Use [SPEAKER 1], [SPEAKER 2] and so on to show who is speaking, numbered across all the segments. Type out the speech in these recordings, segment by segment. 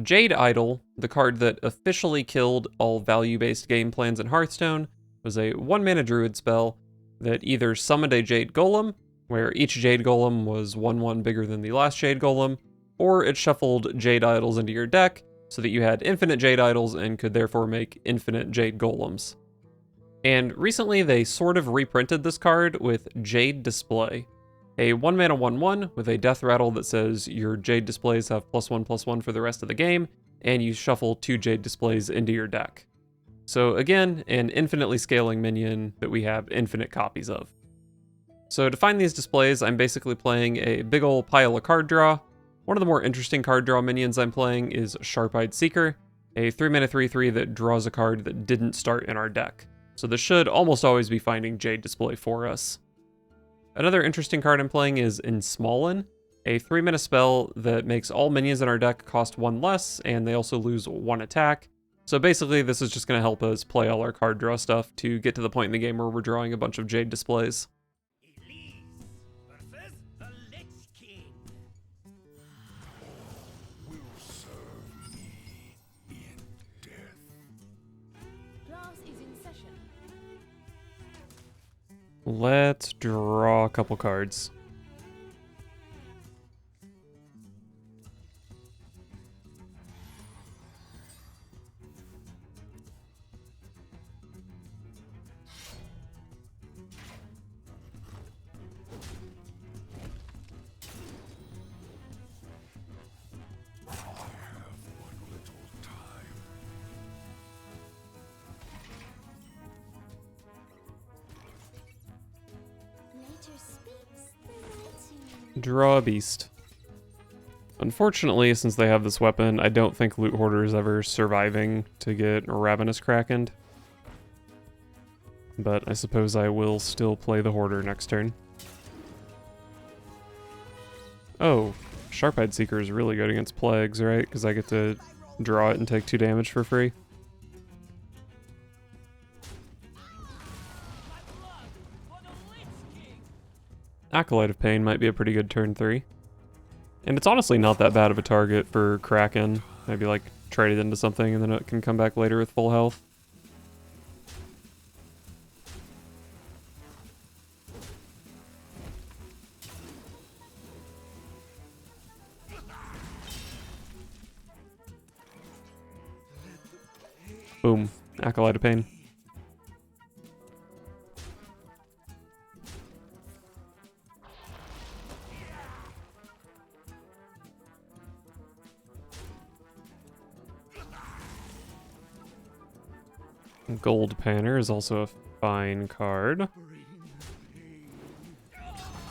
[SPEAKER 1] Jade Idol, the card that officially killed all value-based game plans in Hearthstone, was a 1-mana druid spell that either summoned a Jade Golem, where each Jade Golem was 1/1 bigger than the last Jade Golem, or it shuffled Jade Idols into your deck so that you had infinite Jade Idols and could therefore make infinite Jade Golems. And recently they sort of reprinted this card with Jade Display, a 1-mana 1/1 with a death rattle that says your Jade Displays have +1/+1 for the rest of the game, and you shuffle 2 Jade Displays into your deck. So again, an infinitely scaling minion that we have infinite copies of. So to find these displays, I'm basically playing a big ol' pile of card draw. One of the more interesting card draw minions I'm playing is Sharp-Eyed Seeker, a 3-mana 3/3 that draws a card that didn't start in our deck. So this should almost always be finding Jade Display for us. Another interesting card I'm playing is Ensmallen, a 3-mana spell that makes all minions in our deck cost 1 less, and they also lose 1 attack. So basically this is just going to help us play all our card draw stuff to get to the point in the game where we're drawing a bunch of Jade Displays. Let's draw a couple cards. Draw a beast. Unfortunately, since they have this weapon, I don't think Loot Hoarder is ever surviving to get Ravenous Krakened. But I suppose I will still play the Hoarder next turn. Oh, Sharp-Eyed Seeker is really good against Plagues, right? Because I get to draw it and take 2 damage for free. Acolyte of Pain might be a pretty good turn 3. And it's honestly not that bad of a target for Kraken. Maybe like trade it into something and then it can come back later with full health. Boom. Acolyte of Pain. Gold Panner is also a fine card.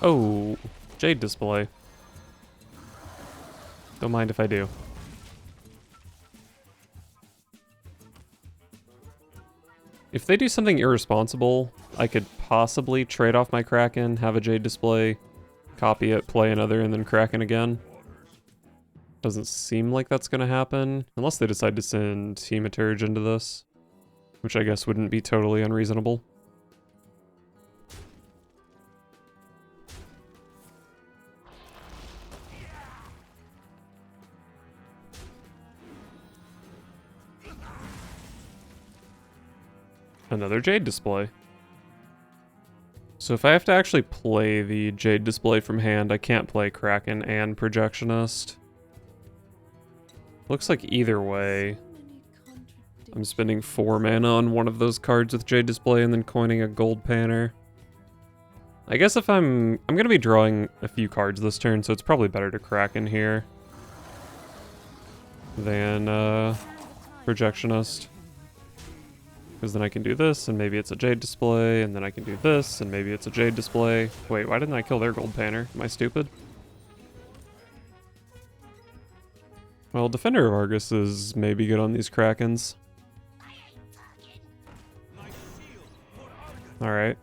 [SPEAKER 1] Oh, Jade Display. Don't mind if I do. If they do something irresponsible, I could possibly trade off my Kraken, have a Jade Display, copy it, play another, and then Kraken again. Doesn't seem like that's going to happen, unless they decide to send Hematurge into this, which I guess wouldn't be totally unreasonable. Another Jade Display. So if I have to actually play the Jade Display from hand, I can't play Kraken and Projectionist. Looks like either way, I'm spending 4 mana on one of those cards with Jade Display and then coining a Gold Panner. I guess if I'm gonna be drawing a few cards this turn, so it's probably better to Kraken here than Projectionist. Because then I can do this, and maybe it's a Jade Display, and then I can do this, and maybe it's a Jade Display. Wait, why didn't I kill their Gold Panner? Am I stupid? Well, Defender of Argus is maybe good on these Krakens. Alright.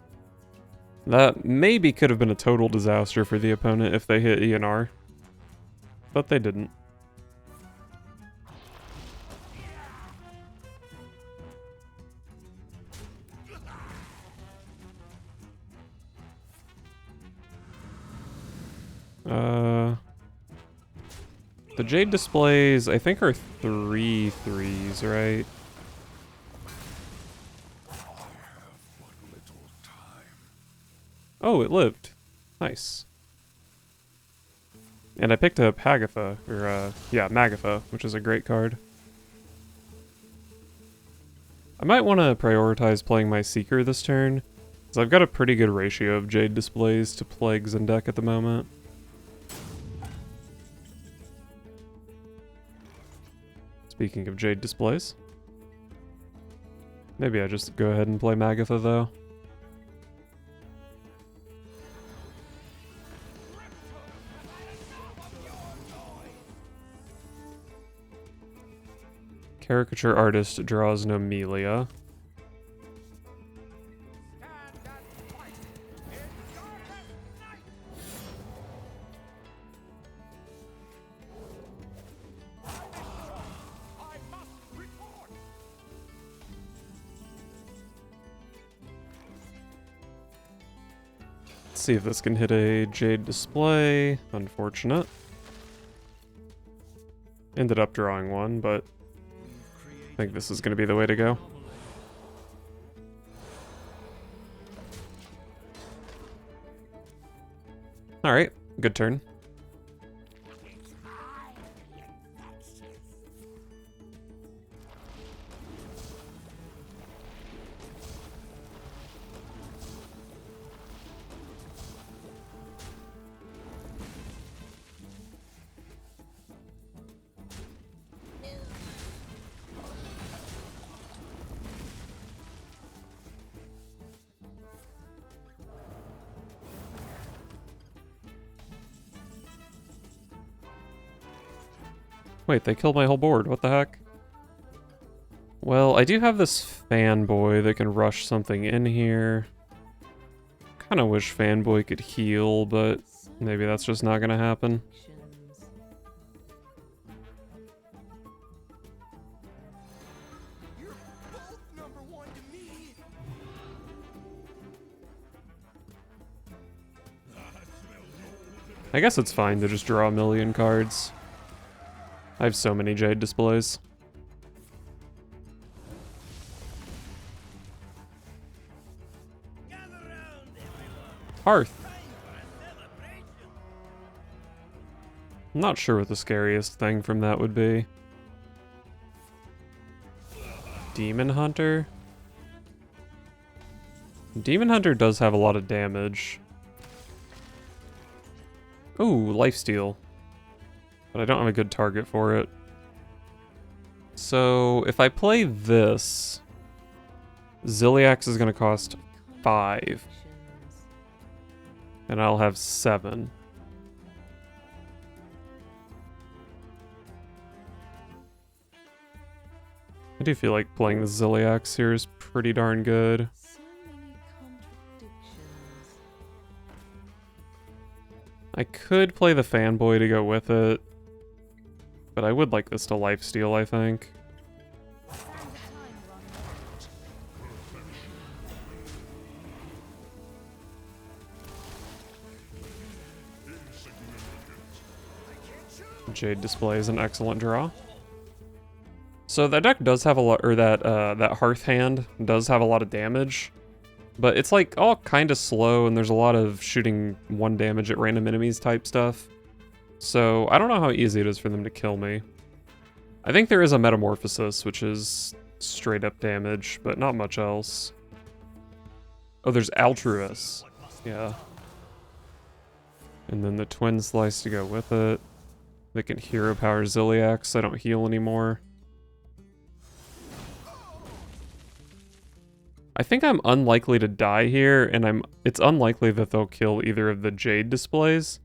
[SPEAKER 1] That maybe could have been a total disaster for the opponent if they hit ENR. But they didn't. The Jade displays, I think, are 3/3s, right? Oh, it lived. Nice. And I picked up Hagatha, or, yeah, Magatha, which is a great card. I might want to prioritize playing my Seeker this turn, because I've got a pretty good ratio of Jade displays to Plagues in deck at the moment. Speaking of Jade displays. Maybe I just go ahead and play Magatha, though. Caricature artist draws no Melia. Let's see if this can hit a Jade display. Unfortunate. Ended up drawing one, but I think this is going to be the way to go. Alright, good turn. Wait, they killed my whole board. What the heck? Well, I do have this fanboy that can rush something in here. Kinda wish fanboy could heal, but maybe that's just not gonna happen. I guess it's fine to just draw a million cards. I have so many Jade displays. Hearth. I'm not sure what the scariest thing from that would be. Demon Hunter? Demon Hunter does have a lot of damage. Ooh, lifesteal. But I don't have a good target for it. So, if I play this, Ziliax is going to cost 5. And I'll have 7. I do feel like playing the Ziliax here is pretty darn good. I could play the fanboy to go with it, but I would like this to lifesteal, I think. Jade display is an excellent draw. So that deck does have a lot, or that Hearth hand does have a lot of damage, but it's like all kind of slow, and there's a lot of shooting 1 damage at random enemies type stuff. So I don't know how easy it is for them to kill me. I think there is a Metamorphosis, which is straight up damage, but not much else. Oh, there's Altruist. Yeah. And then the Twin Slice to go with it. They can Hero Power Ziliax, so I don't heal anymore. I think I'm unlikely to die here, and it's unlikely that they'll kill either of the Jade displays.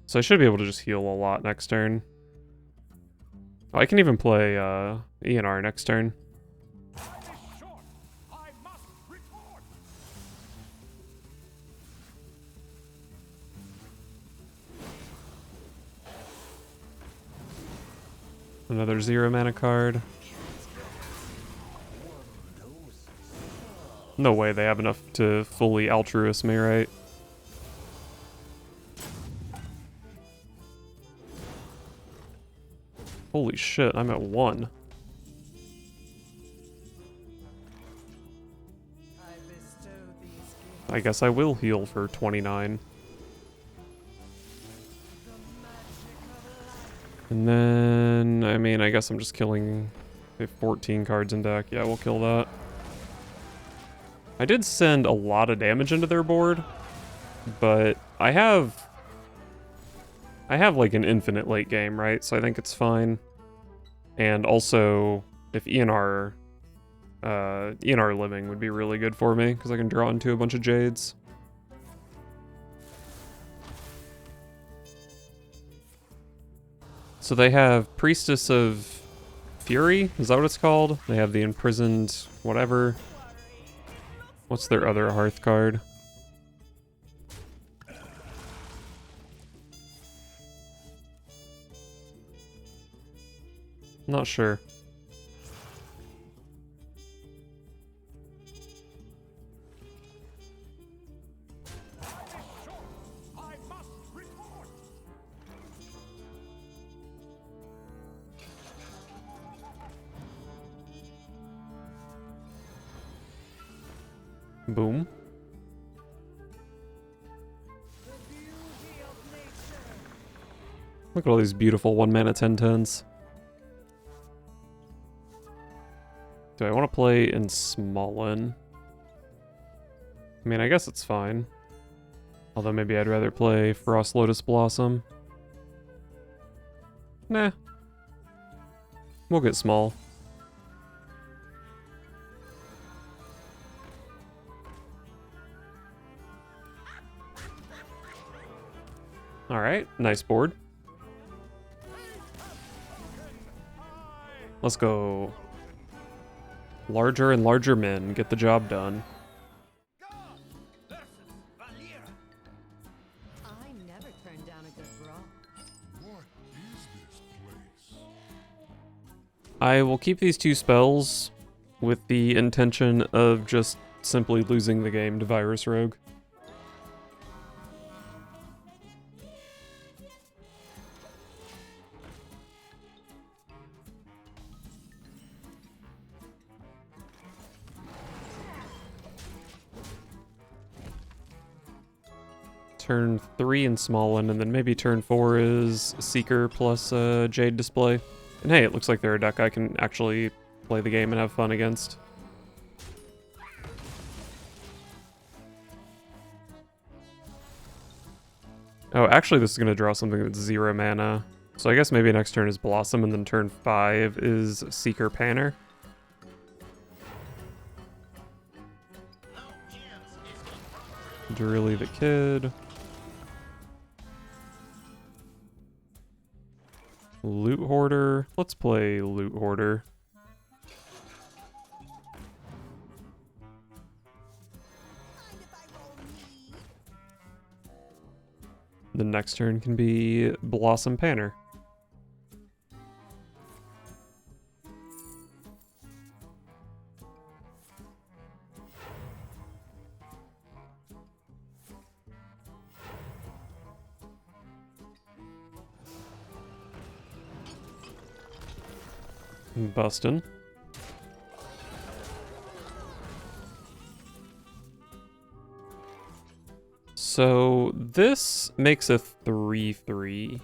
[SPEAKER 1] So I should be able to just heal a lot next turn. Oh, I can even play ENR next turn. Another 0 mana card. No way they have enough to fully Altruist me, right? shit, I'm at 1. I guess I will heal for 29. And then, I mean, I guess I'm just killing... I have 14 cards in deck. Yeah, we'll kill that. I did send a lot of damage into their board, but I have like an infinite late game, right? So I think it's fine. And also, if ENR living would be really good for me, because I can draw into a bunch of Jades. So they have Priestess of Fury, is that what it's called? They have the Imprisoned whatever. What's their other Hearth card? Not sure. Boom. Look at all these beautiful 1-mana 10/10s. Do I want to play in Smolin? I mean, I guess it's fine. Although maybe I'd rather play Frost Lotus Blossom. Nah. We'll get small. Alright, nice board. Let's go. Larger and larger men get the job done.
[SPEAKER 2] I never turned down a good brawl.
[SPEAKER 3] What is this place?
[SPEAKER 1] I will keep these 2 spells with the intention of just simply losing the game to Virus Rogue. Turn 3 in Smolin, and then maybe turn 4 is Seeker plus Jade Display. And hey, it looks like they're a deck I can actually play the game and have fun against. Oh, actually this is going to draw something that's 0 mana. So I guess maybe next turn is Blossom, and then turn 5 is Seeker Panner. Drilly the Kid. Loot Hoarder. Let's play Loot Hoarder. The next turn can be Blossom Panner. Bustin'. So this makes a 3/3,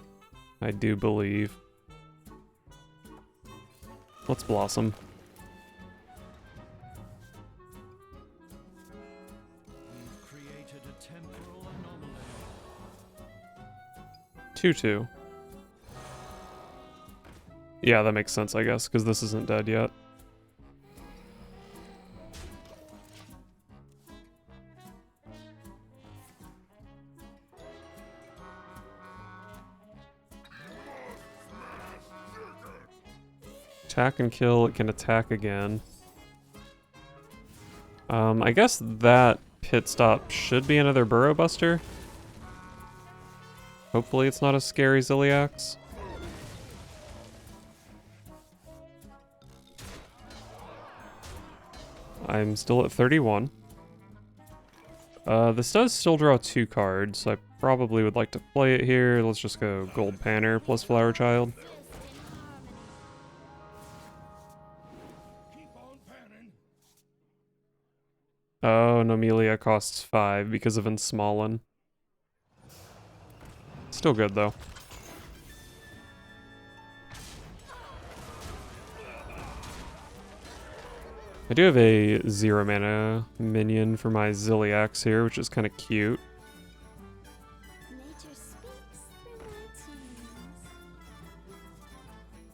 [SPEAKER 1] I do believe. Let's Blossom.
[SPEAKER 3] We've created a temporal anomaly.
[SPEAKER 1] 2/2. Yeah, that makes sense, I guess, because this isn't dead yet. Attack and kill, it can attack again. I guess that pit stop should be another Burrow Buster. Hopefully it's not a scary Ziliax. I'm still at 31. This does still draw 2 cards, so I probably would like to play it here. Let's just go Gold Panner plus Flower Child. Oh, Nomelia costs 5 because of Ensmallen. Still good, though. I do have a 0 mana minion for my Ziliax here, which is kind of cute.
[SPEAKER 4] Nature speaks through my tears.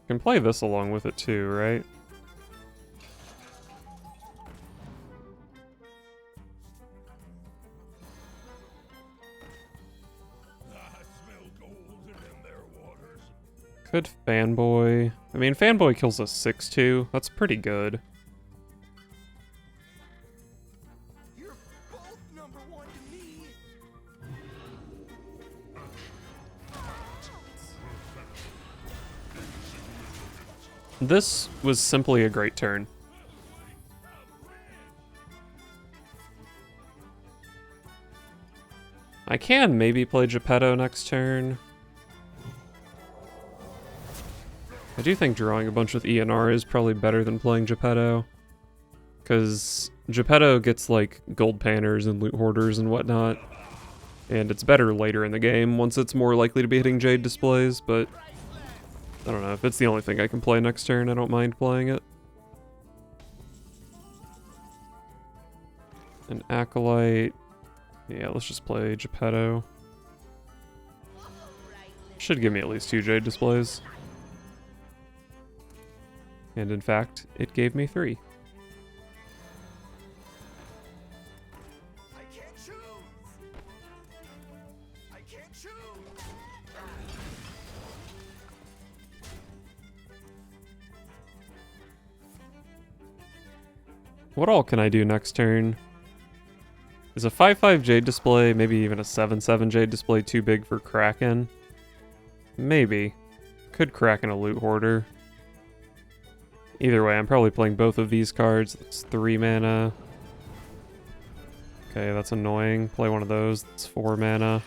[SPEAKER 1] Can play this along with it too, right? Could Fanboy. I mean, Fanboy kills a 6/2. That's pretty good.
[SPEAKER 3] You're both number one to me.
[SPEAKER 1] This was simply a great turn. I can maybe play Geppetto next turn. I do think drawing a bunch with ENR is probably better than playing Geppetto. Because Geppetto gets like gold panners and loot hoarders and whatnot. And it's better later in the game once it's more likely to be hitting Jade displays, but I don't know. If it's the only thing I can play next turn, I don't mind playing it. An Acolyte. Yeah, let's just play Geppetto. Should give me at least 2 Jade displays. And in fact, it gave me 3.
[SPEAKER 3] I can't choose. I can't choose.
[SPEAKER 1] What all can I do next turn? Is a 5/5 Jade display, maybe even a 7/7 Jade display too big for Kraken? Maybe. Could Kraken a loot hoarder. Either way, I'm probably playing both of these cards. That's 3 mana. Okay, that's annoying. Play one of those. That's 4 mana.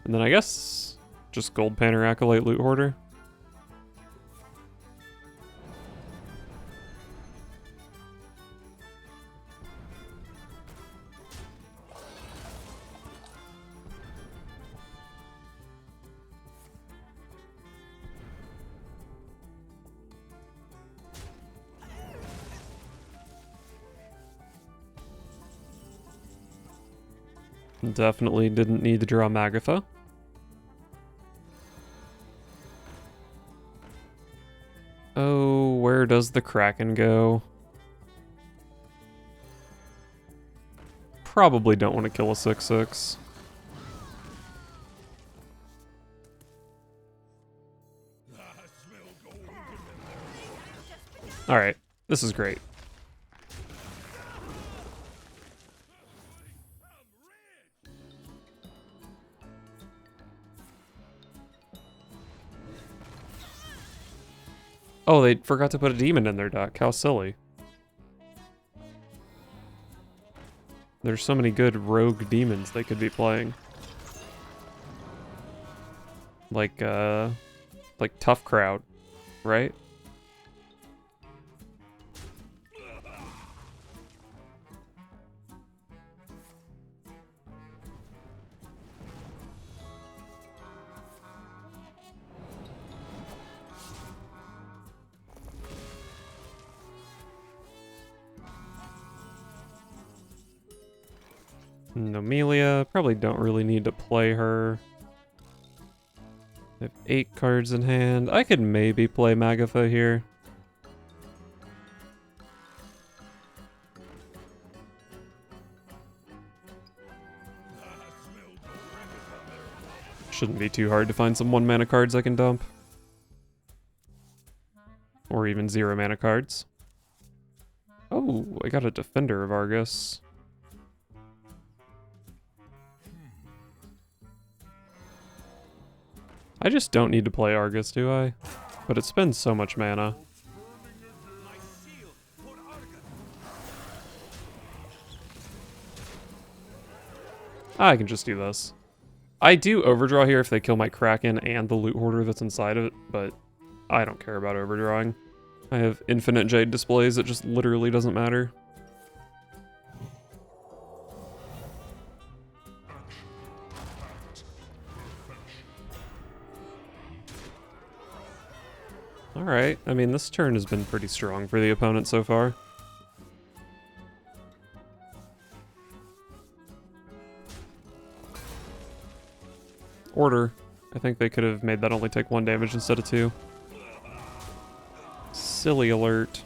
[SPEAKER 1] And then I guess just Gold Panner Acolyte Loot Hoarder. Definitely didn't need to draw Magatha. Oh, where does the Kraken go? Probably don't want to kill a 6/6. Alright, this is great. Oh, they forgot to put a demon in their deck. How silly. There's so many good rogue demons they could be playing. Like Tough Crowd, right? Nomelia, probably don't really need to play her. I have 8 cards in hand. I could maybe play Magatha here. Shouldn't be too hard to find some 1 mana cards I can dump. Or even 0 mana cards. Oh, I got a Defender of Argus. I just don't need to play Argus, do I? But it spends so much mana.
[SPEAKER 3] My seal for Argus.
[SPEAKER 1] I can just do this. I do overdraw here if they kill my Kraken and the loot hoarder that's inside of it, but I don't care about overdrawing. I have infinite Jade displays, it just literally doesn't matter. Alright, I mean, this turn has been pretty strong for the opponent so far. Order. I think they could have made that only take 1 damage instead of 2. Silly alert.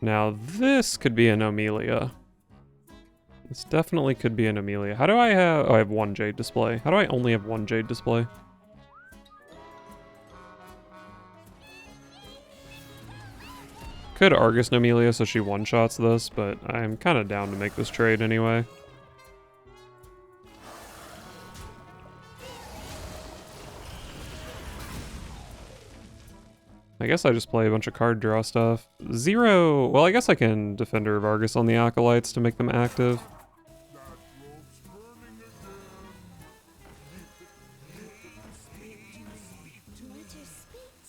[SPEAKER 1] Now this could be an Amelia. This definitely could be an Amelia. How do I have... Oh, I have 1 Jade display. How do I only have 1 Jade display? Could Argus an Amelia so she one-shots this, but I'm kind of down to make this trade anyway. I guess I just play a bunch of card draw stuff. 0... Well, I guess I can Defender of Argus on the Acolytes to make them active.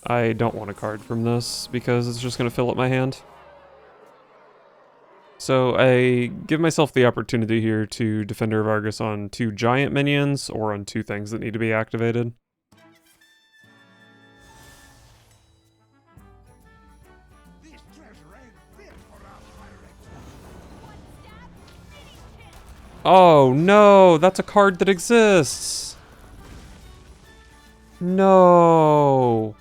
[SPEAKER 1] I don't want a card from this because it's just going to fill up my hand. So I give myself the opportunity here to Defender of Argus on 2 giant minions or on 2 things that need to be activated. Oh no, that's a card that exists. No.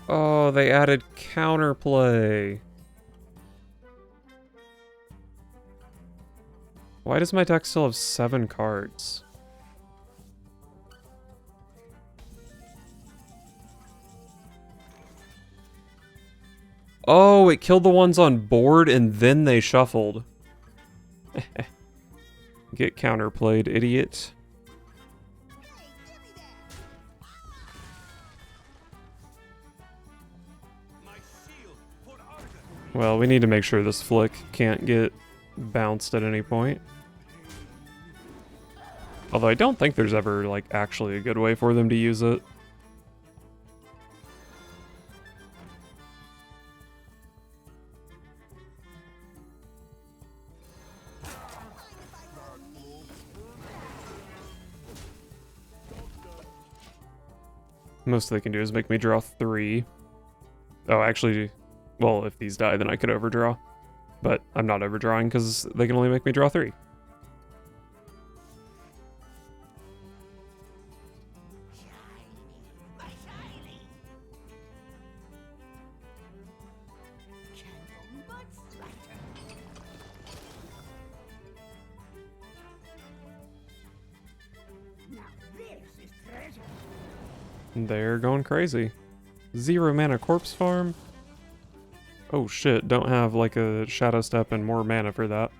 [SPEAKER 1] Oh, they added counterplay. Why does my deck still have 7 cards? Oh, it killed the ones on board and then they shuffled. Get counterplayed, idiot. Well, we need to make sure this flick can't get bounced at any point. Although I don't think there's ever, like, actually a good way for them to use it. Most they can do is make me draw 3. Oh, actually, well, if these die, then I could overdraw. But I'm not overdrawing because they can only make me draw 3. They're going crazy. 0 mana corpse farm? Oh shit, don't have like a shadow step and more mana for that.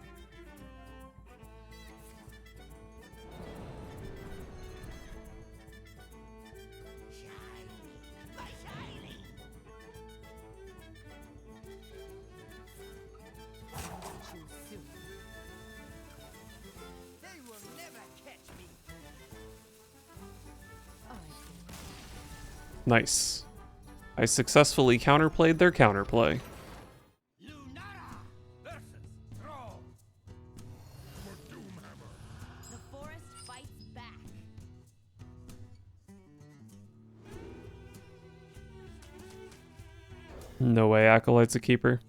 [SPEAKER 1] Nice. I successfully counterplayed their counterplay.
[SPEAKER 2] The forest fights back.
[SPEAKER 1] No way Acolyte's a keeper.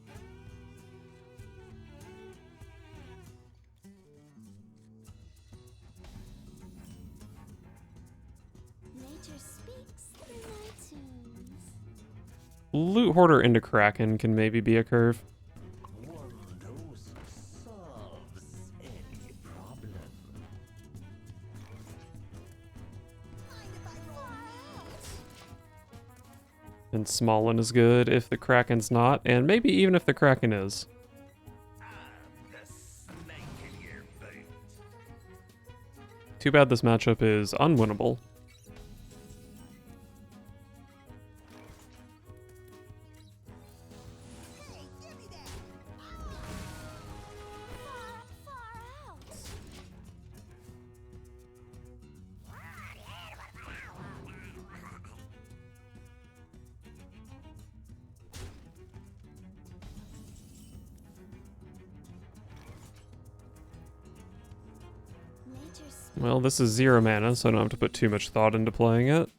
[SPEAKER 4] Nature speaks through my tunes.
[SPEAKER 1] Loot Hoarder into Kraken can maybe be a curve. And Smallin is good if the Kraken's not, and maybe even if the Kraken is. Too bad this matchup is unwinnable.
[SPEAKER 4] Nature speaks.
[SPEAKER 1] Well, this is 0 mana, so I don't have to put too much thought into playing it.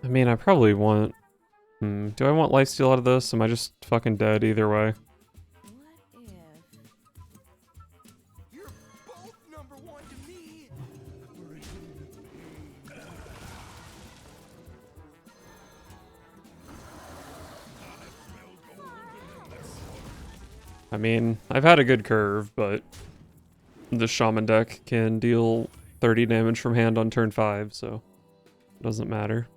[SPEAKER 1] I mean, I probably want... do I want lifesteal out of this? Am I just fucking dead either way?
[SPEAKER 2] What if?
[SPEAKER 3] You're both number one to me.
[SPEAKER 1] I mean, I've had a good curve, but the Shaman deck can deal 30 damage from hand on turn 5, so it doesn't matter.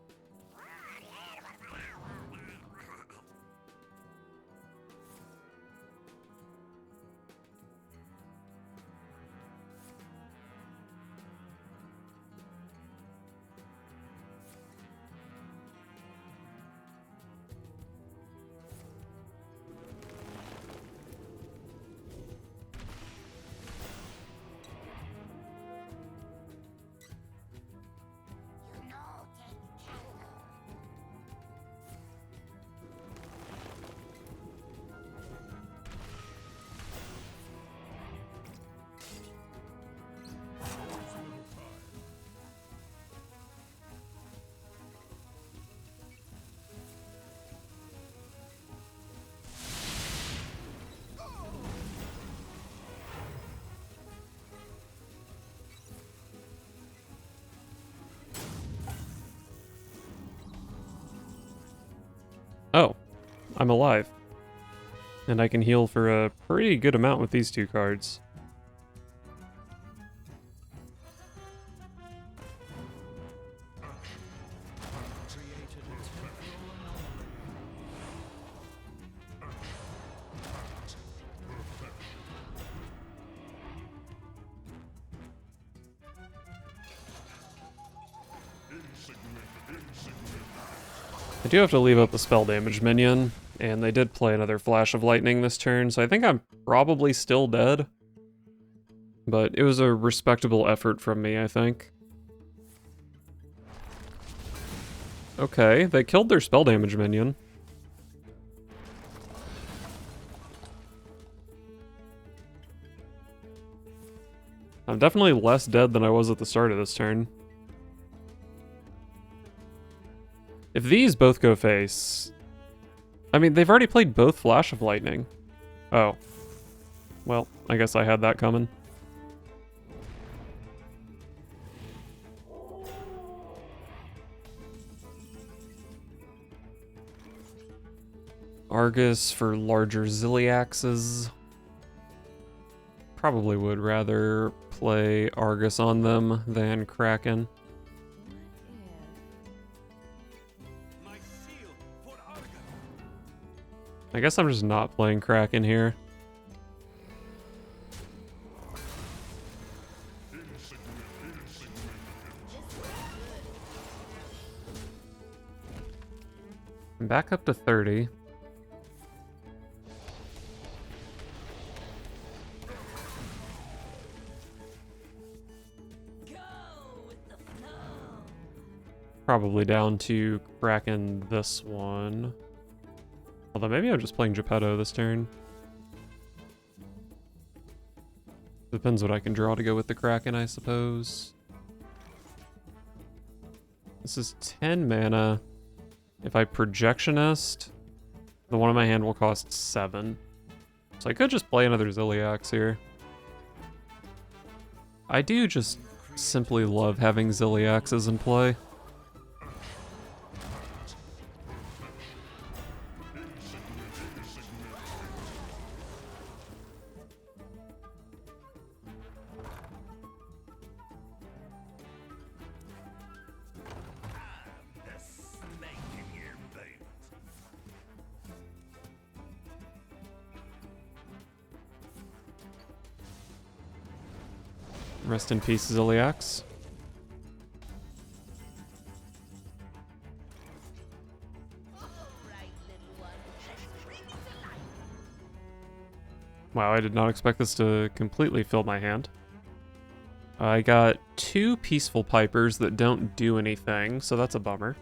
[SPEAKER 1] Oh, I'm alive. And I can heal for a pretty good amount with these 2 cards.
[SPEAKER 3] Created a temporal anomaly.
[SPEAKER 1] I do have to leave up the spell damage minion, and they did play another Flash of Lightning this turn, so I think I'm probably still dead. But it was a respectable effort from me, I think. Okay, they killed their spell damage minion. I'm definitely less dead than I was at the start of this turn. If these both go face... I mean, they've already played both Flash of Lightning. Oh. Well, I guess I had that coming. Argus for larger Zilliaxes. Probably would rather play Argus on them than Kraken.
[SPEAKER 3] My seal for Argus.
[SPEAKER 1] I guess I'm just not playing Kraken here. I'm back up to 30.
[SPEAKER 2] Go with the flow.
[SPEAKER 1] Probably down to Kraken this one. Although maybe I'm just playing Geppetto this turn. Depends what I can draw to go with the Kraken, I suppose. This is 10 mana. If I Projectionist, the one in my hand will cost 7. So I could just play another Zilliax here. I do just simply love having Zilliaxes in play.
[SPEAKER 3] The snake in your veins.
[SPEAKER 1] Rest in peace, Ziliax. Wow, I did not expect this to completely fill my hand. I got 2 Peaceful Pipers that don't do anything, so that's a bummer.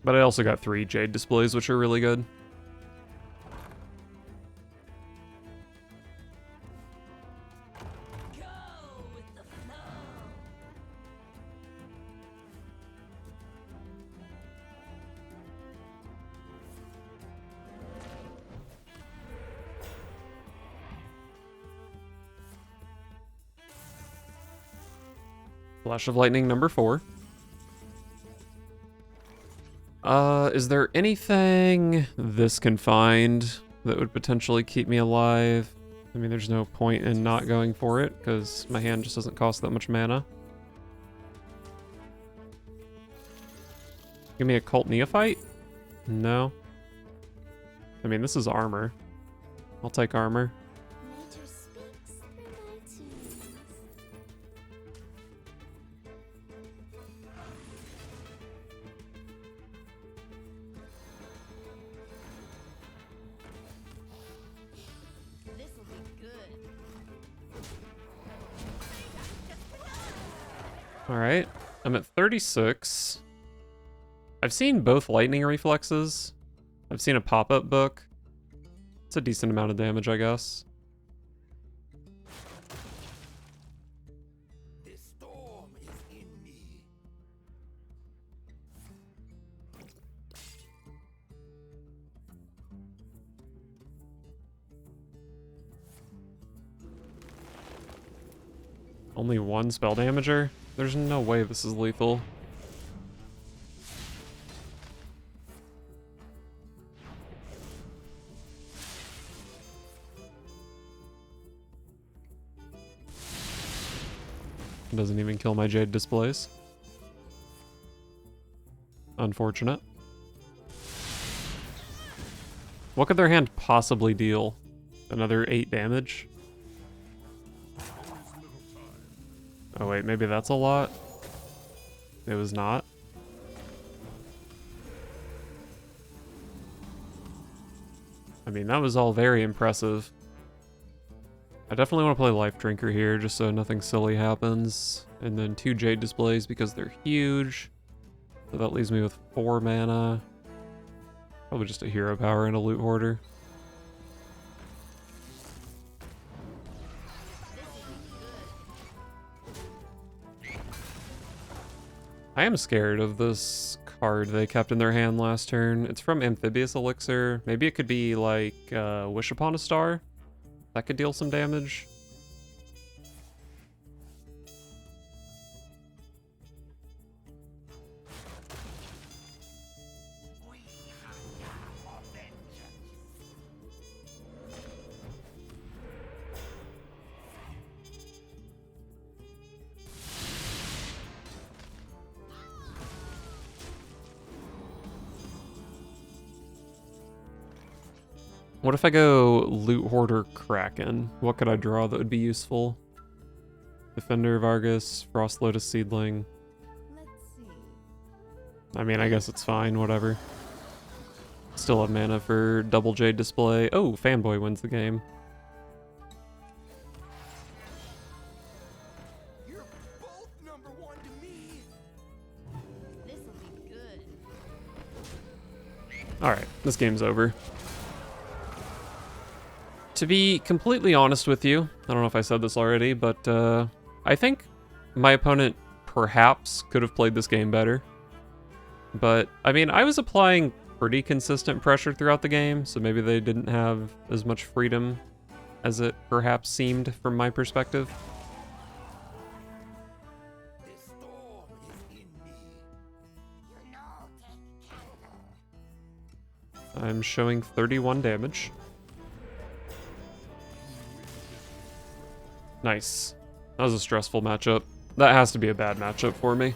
[SPEAKER 1] But I also got 3 Jade Displays, which are really good.
[SPEAKER 2] Go with the flow.
[SPEAKER 1] Flash of Lightning number 4. Is there anything this can find that would potentially keep me alive? I mean, there's no point in not going for it, because my hand just doesn't cost that much mana. Give me a Cult Neophyte? No. I mean, this is armor. I'll take armor.
[SPEAKER 4] Nature speaks through my tunes.
[SPEAKER 2] This'll be good.
[SPEAKER 1] Alright, I'm at 36. I've seen both lightning reflexes. I've seen a pop-up book. It's a decent amount of damage, I guess.
[SPEAKER 3] The storm is in me.
[SPEAKER 1] Only 1 spell damager? There's no way this is lethal. Doesn't even kill my Jade Displays. Unfortunate. What could their hand possibly deal? Another 8 damage? Oh wait, maybe that's a lot? It was not. I mean, that was all very impressive. I definitely want to play Life Drinker here, just so nothing silly happens. And then 2 Jade Displays because they're huge. So that leaves me with 4 mana. Probably just a Hero Power and a Loot Hoarder. I am scared of this card they kept in their hand last turn. It's from Amphibious Elixir. Maybe it could be like Wish Upon a Star. That could deal some damage. What if I go Loot Hoarder Kraken? What could I draw that would be useful? Defender of Argus, Frost Lotus Seedling.
[SPEAKER 2] Let's see.
[SPEAKER 1] I mean, I guess it's fine, whatever. Still have mana for double Jade Display. Oh, Fanboy wins the game.
[SPEAKER 3] You're both number 1 to me.
[SPEAKER 2] This'll be good.
[SPEAKER 1] Alright, this game's over. To be completely honest with you, I don't know if I said this already, but I think my opponent perhaps could have played this game better. But, I mean, I was applying pretty consistent pressure throughout the game, so maybe they didn't have as much freedom as it perhaps seemed from my perspective.
[SPEAKER 3] The storm is in me.
[SPEAKER 4] You know, take candle.
[SPEAKER 1] I'm showing 31 damage. Nice. That was a stressful matchup. That has to be a bad matchup for me.